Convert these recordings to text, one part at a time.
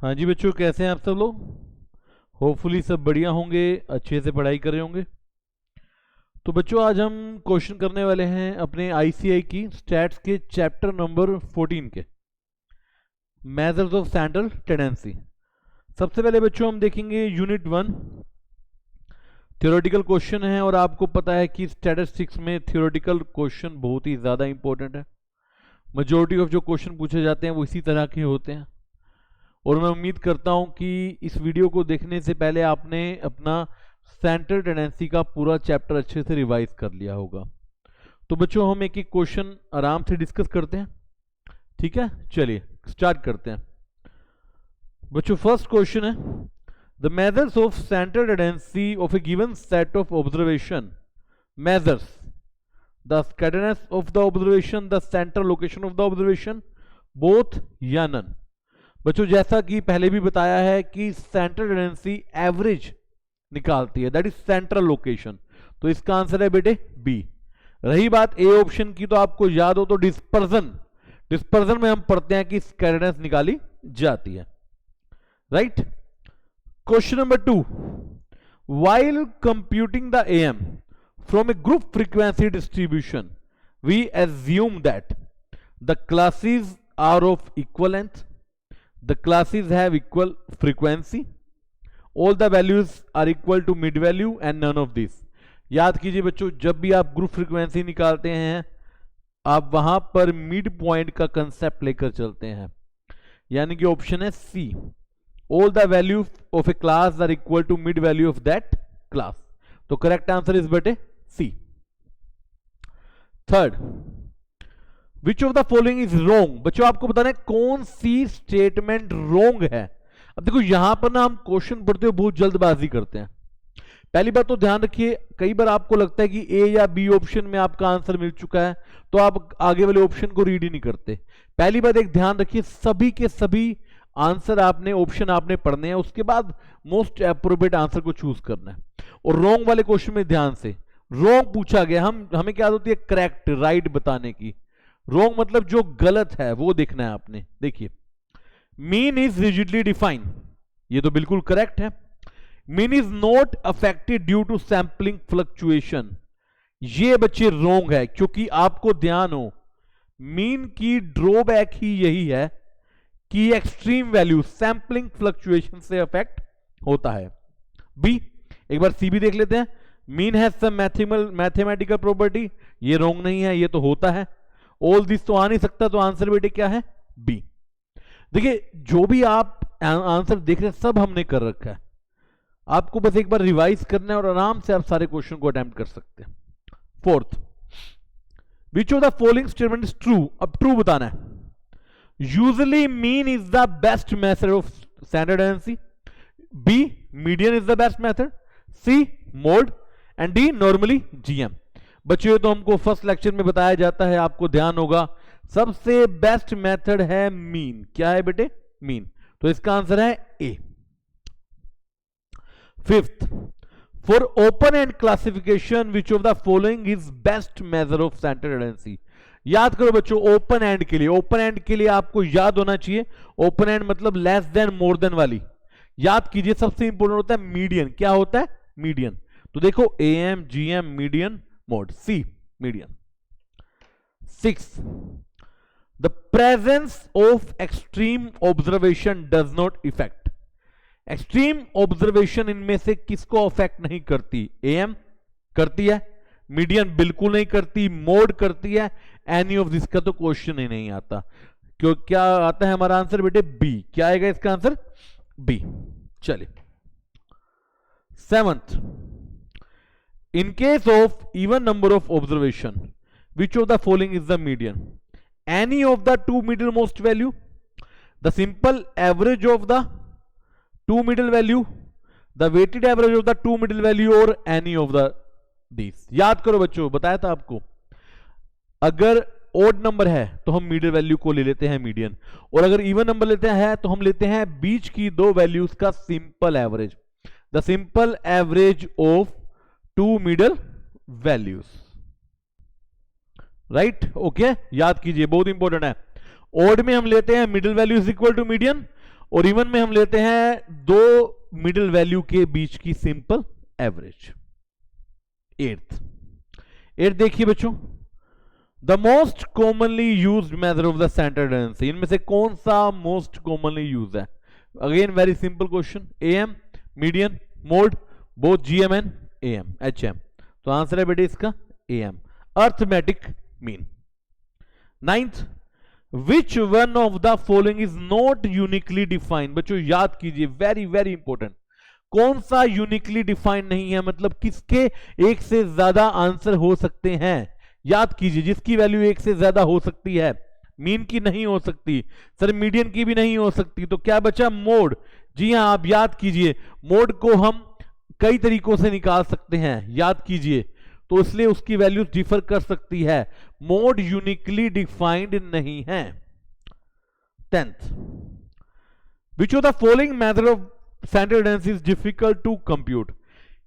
हाँ जी बच्चों, कैसे हैं आप सब लोग। होपफुली सब बढ़िया होंगे, अच्छे से पढ़ाई कर रहे होंगे। तो बच्चों आज हम क्वेश्चन करने वाले हैं अपने आईसीआई की स्टैट्स के चैप्टर नंबर 14 के मेजर्स ऑफ सेंट्रल टेंडेंसी। सबसे पहले बच्चों हम देखेंगे यूनिट 1 थ्योरेटिकल क्वेश्चन है। और आपको पता है कि स्टैटिस्टिक्स में थ्योरेटिकल क्वेश्चन बहुत ही ज़्यादा इंपॉर्टेंट है। मेजोरिटी ऑफ जो क्वेश्चन पूछे जाते हैं वो इसी तरह के होते हैं। और मैं उम्मीद करता हूं कि इस वीडियो को देखने से पहले आपने अपना सेंट्रल टेंडेंसी का पूरा चैप्टर अच्छे से रिवाइज कर लिया होगा। तो बच्चों हम एक एक क्वेश्चन आराम से डिस्कस करते हैं, ठीक है। चलिए स्टार्ट करते हैं। बच्चों फर्स्ट क्वेश्चन है, the measures of central tendency of a given set of observation measures the scatterness of the observation, the central location of the observation, both या नन। बच्चों जैसा कि पहले भी बताया है कि सेंट्रल टेंडेंसी एवरेज निकालती है, दैट इज सेंट्रल लोकेशन। तो इसका आंसर है बेटे बी। रही बात ए ऑप्शन की, तो आपको याद हो तो डिस्पर्जन में हम पढ़ते हैं कि स्कैटरनेस निकाली जाती है, right. Question number 2, while computing the AM from a group frequency distribution we assume that the classes are of equal length, the classes have equal frequency, all the values are equal to mid value and none of this। याद कीजिए बच्चों, जब भी आप group frequency निकालते हैं आप वहां पर मिड पॉइंट का कंसेप्ट लेकर चलते हैं, यानी कि ऑप्शन है सी, all the value of a class are equal to mid value of that class। तो करेक्ट आंसर इज बेटे C. Third, which of the following is wrong. बच्चों आपको बताना है कौन सी स्टेटमेंट रॉन्ग है। अब देखो यहां पर ना हम क्वेश्चन पढ़ते हुए बहुत जल्दबाजी करते हैं। पहली बात तो ध्यान रखिए, कई बार आपको लगता है कि ए या बी ऑप्शन में आपका आंसर मिल चुका है तो आप आगे वाले ऑप्शन को रीड ही नहीं करते। पहली बात एक ध्यान रखिए, सभी के सभी आंसर आपने ऑप्शन आपने पढ़ने हैं, उसके बाद मोस्ट एप्रोप्रिएट आंसर को चूज करना है। और रॉन्ग वाले क्वेश्चन में ध्यान से, रॉन्ग पूछा गया, हमें क्या होती है करेक्ट राइट बताने की। रॉन्ग मतलब जो गलत है वो देखना है आपने। देखिए मीन इज रिजिडली डिफाइंड, ये तो बिल्कुल करेक्ट है। Mean is not affected due to sampling fluctuation, ये बच्चे रॉन्ग है, क्योंकि आपको ध्यान हो मीन की ड्रॉबैक ही यही है कि एक्सट्रीम वैल्यू सैंपलिंग फ्लक्चुएशन से अफेक्ट होता है। बी, एक बार सी भी देख लेते हैं। Mean has some mathematical property, ये रॉन्ग नहीं है, ये तो होता है। ऑल दिस तो आ नहीं सकता, तो आंसर बेटे क्या है बी। देखिए जो भी आप आंसर देख रहे हैं सब हमने कर रखा है, आपको बस एक बार रिवाइज करना है और आराम से आप सारे क्वेश्चन को अटेम्प्ट कर सकते हैं। Fourth, which of the following statement is true. अब ट्रू बताना है। Usually mean is the best method of standard tendency, B median is the best method, C mode, and D normally GM. बच्चों तो हमको first lecture में बताया जाता है, आपको ध्यान होगा सबसे बेस्ट मेथड है मीन। क्या है बेटे मीन, तो इसका आंसर है A. Fifth, for open end classification which of the following is best measure of central tendency. याद करो बच्चों ओपन एंड के लिए, ओपन एंड के लिए आपको याद होना चाहिए, ओपन एंड मतलब लेस देन मोर देन वाली। याद कीजिए सबसे इंपॉर्टेंट होता है मीडियन। क्या होता है मीडियन, तो देखो AM GM median mode, C median. 6, the presence of extreme observation does not effect. Extreme observation इनमें से किसको अफेक्ट नहीं करती। एएम करती है, मीडियन बिल्कुल नहीं करती, मोड करती है, एनी ऑफ दिस का तो क्वेश्चन ही नहीं आता। क्यों क्या आता है हमारा आंसर बेटे बी। क्या आएगा इसका आंसर बी। चलिए 7th, in case of even number of observation which of the following is the median, any of the two middlemost value, the simple average of the two middle value, the weighted average of the two middle value, or any of the these। याद करो बच्चों, बताया था आपको अगर odd number है तो हम मिडिल वैल्यू को ले लेते हैं मीडियन, और अगर इवन नंबर लेते हैं तो हम लेते हैं बीच की दो वैल्यूज का simple average, the simple average of two middle values, right. Okay याद कीजिए बहुत इंपॉर्टेंट है। ओड में हम लेते हैं middle value is equal to median, और इवन में हम लेते हैं दो मिडिल वैल्यू के बीच की सिंपल एवरेज। एट्थ देखिए बच्चों, the most commonly used method of the standard tendency, इनमें से कौन सा मोस्ट कॉमनली यूज है? Again very simple question, am, median, mode, both GM and am, HM. तो आंसर है बेटे इसका am, arithmetic mean. Ninth, which one of the following is not uniquely defined, बच्चों याद कीजिए, वेरी वेरी इंपॉर्टेंट, कौन सा यूनिकली डिफाइंड नहीं है, मतलब किसके एक से ज्यादा आंसर हो सकते हैं। याद कीजिए, जिसकी वैल्यू एक से ज्यादा हो सकती है, मीन की नहीं हो सकती सर, मीडियन की भी नहीं हो सकती, तो क्या बचा? मोड। जी हां, आप याद कीजिए, मोड को हम कई तरीकों से निकाल सकते हैं, याद कीजिए, तो इसलिए उसकी वैल्यू डिफर कर सकती है, मोड यूनिकली डिफाइंड नहीं है। 10th, which of the following method of standard tendency is difficult to compute,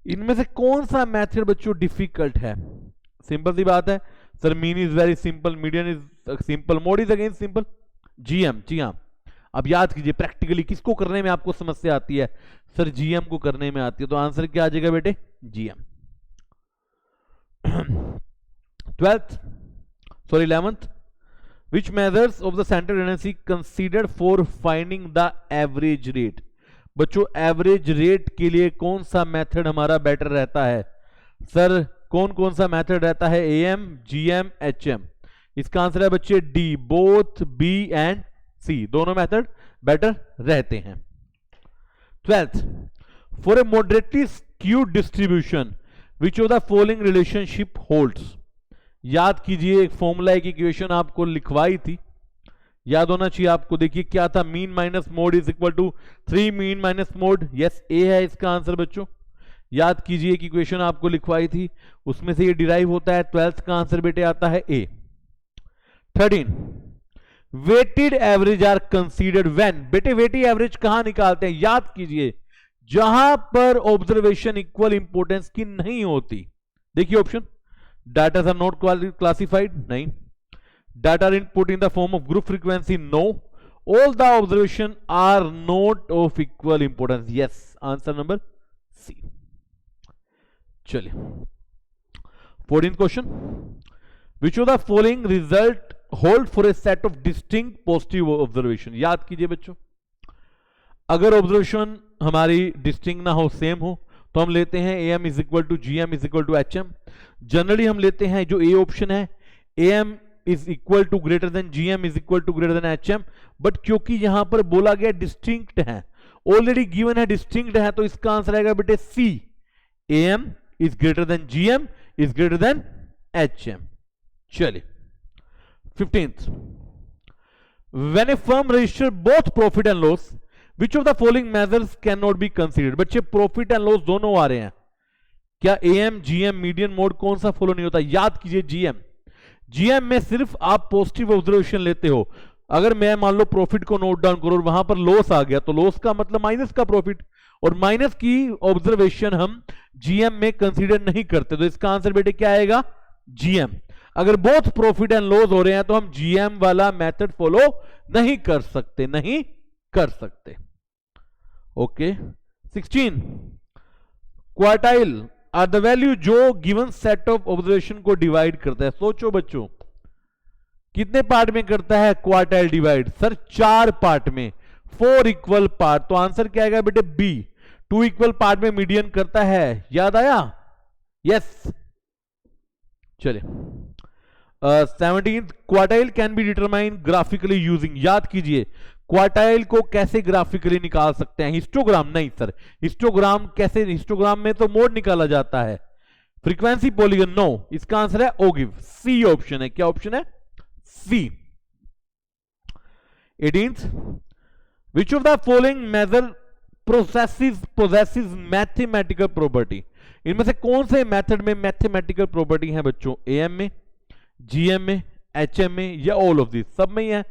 इनमें से कौन सा मेथड बच्चों डिफिकल्ट है? सिंपल सी बात है sir, mean is very simple, median is simple, mode is again simple, GM. जी हां, अब याद कीजिए, प्रैक्टिकली किसको करने में आपको समस्या आती है? सर जीएम को करने में आती है, तो आंसर क्या आ जाएगा बेटे? GM. 11th, which measures of the standard tendency considered for finding the average rate, बच्चों एवरेज रेट के लिए कौन सा मेथड हमारा बेटर रहता है? सर कौन कौन सा मेथड रहता है? Am, GM, HM. इसका आंसर है बच्चे डी, बोथ बी एंड सी, दोनों मेथड बेटर रहते हैं। 12th, for a moderately skewed distribution which of the following relationship holds, याद कीजिए, एक फॉर्मूला, एक इक्वेशन आपको लिखवाई थी, याद होना चाहिए आपको। देखिए क्या था, mean minus mode is equal to 3 mean minus mode, yes A है इसका आंसर बच्चों। याद कीजिए, एक इक्वेशन आपको लिखवाई थी, उसमें से ये डिराइव होता है, 12th का आंसर बेटे आता है A. 13, weighted average are considered when, बेटे वेटेड एवरेज कहां निकालते हैं? याद कीजिए, जहां पर ऑब्जर्वेशन इक्वल इंपोर्टेंस की नहीं होती। देखिए option, data are not classified, नहीं, data are input in the form of group frequency, no, all the observation are not of equal importance, yes, answer number C. चलिए 14th question, which of the following result hold for a set of distinct positive observation, याद कीजिए बच्चों, अगर observation हमारी distinct ना हो, same हो, तो हम लेते हैं AM is equal to GM is equal to HM. Generally हम लेते हैं जो ए ऑप्शन है, AM is equal to greater than GM is equal to greater than HM, but क्योंकि यहां पर बोला गया डिस्टिंक्ट है, ऑलरेडी गिवन है डिस्टिंक्ट है, तो इसका आंसर आएगा बेटे C, AM is greater than GM is greater than HM. चलिए 15th, when a firm register both profit and loss which of the following measures can not be considered, बच्चे profit and loss दोनों आ रहे हैं, क्या am, GM, median, mode कौन सा follow नहीं होता? याद कीजिए जीएम, जीएम में सिर्फ आप पॉजिटिव ऑब्जर्वेशन लेते हो, अगर मैं मान लो प्रॉफिट को नोट डाउन करो और वहां पर लॉस आ गया, तो लॉस का मतलब माइनस का प्रॉफिट, और माइनस की ऑब्जर्वेशन हम जीएम में कंसीडर नहीं करते, तो इसका आंसर बेटे क्या आएगा? जीएम। अगर बोथ प्रॉफिट एंड लॉस हो रहे हैं तो हम जीएम वाला मेथड फॉलो नहीं कर सकते, नहीं कर सकते। Okay 16, quartile are the value जो गिवन सेट ऑफ ऑब्जर्वेशन को डिवाइड करता है। सोचो बच्चों, कितने पार्ट में करता है क्वार्टाइल डिवाइड? सर 4 पार्ट में, 4 इक्वल पार्ट, तो आंसर क्या आएगा बेटे? बी। 2 इक्वल पार्ट में मीडियन करता है, याद आया? यस। चलिए 17th, quartile can be determine graphically using, याद कीजिए क्वार्टाइल को कैसे ग्राफिकली निकाल सकते हैं? हिस्टोग्राम नहीं सर, हिस्टोग्राम कैसे? हिस्टोग्राम में तो मोड निकाला जाता है, फ्रीक्वेंसी पॉलीगन नो, इसका आंसर है ओगिव, सी ऑप्शन है, क्या ऑप्शन है? C. 18th, which of the following measure possesses mathematical property, इनमें से कौन से मेथड में मैथमेटिकल प्रॉपर्टी है बच्चों? एएम में, जीएम में, एचएम में, या ऑल ऑफ दिस? सब में ही है,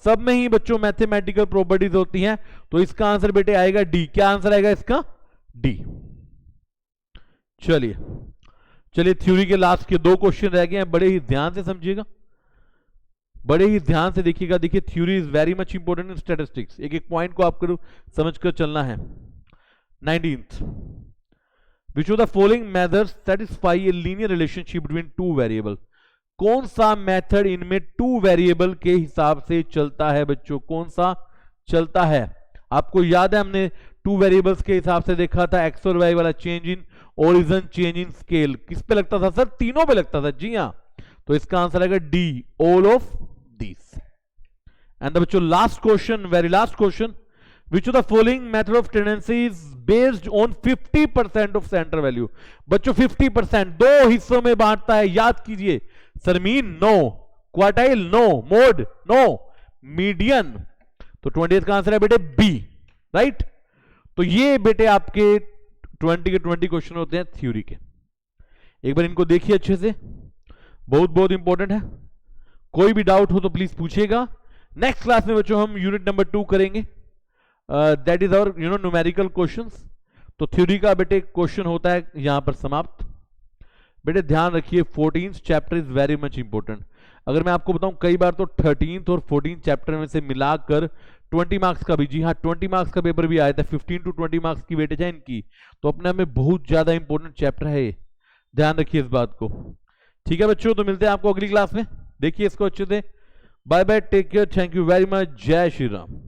सब में ही बच्चों मैथमेटिकल प्रॉपर्टीज होती हैं, तो इसका आंसर बेटे आएगा डी। क्या आंसर आएगा इसका? डी। चलिए चलिए थ्योरी के लास्ट के 2 क्वेश्चन रह गए हैं, बड़े ही ध्यान से समझिएगा, बड़े ही ध्यान से देखिएगा। देखिए theory is very much important in statistics, एक एक पॉइंट को आपको समझकर चलना है। 19th, which of the following methods satisfy a linear relationship between two variable? कौन सा मेथड इनमें टू वेरिएबल के हिसाब से चलता है बच्चों? कौन सा चलता है? आपको याद है हमने टू वेरिएबल्स के हिसाब से देखा था, एक्स और वाई वाला, change in origin, change in scale. किस पे लगता था सर? तीनों पे लगता था। जी हाँ, तो इसका आंसर आएगा D, all of this. And बच्चों last question, very last question, which of the following method of tendency is based on 50% of centre value? बच्चों 50% दो हिस्सों में बांटता है, याद कीजिए। सरमीन no, quartile no, mode no, median. तो 20th का आंसर है बेटे बी, राइट। तो ये बेटे आपके 20 के 20 क्वेश्चन होते हैं थ्योरी के। एक बार इनको देखिए अच्छे से, बहुत बहुत इंपॉर्टेंट है। कोई भी डाउट हो तो प्लीज पूछिएगा। नेक्स्ट क्लास में बच्चों हम यूनिट नंबर 2 करेंगे, that is our numerical questions. तो थ्योरी का बेटे क्वेश्चन होता है यहां पर समाप्त। बेटे ध्यान रखिए 14th chapter is very much important. अगर मैं आपको बताऊं कई बार तो 13th और 14th चैप्टर में से मिलाकर 20 मार्क्स का भी, जी हाँ 20 मार्क्स का पेपर भी आया था, 15 to 20 मार्क्स की वेटेज है इनकी। तो अपने में बहुत ज्यादा इंपॉर्टेंट चैप्टर है, ध्यान रखिए इस बात को। ठीक है बच्चों, तो मिलते हैं आपको अगली क्लास में। देखिए इसको अच्छे से। Bye bye, take care, thank you very much, जय श्री राम।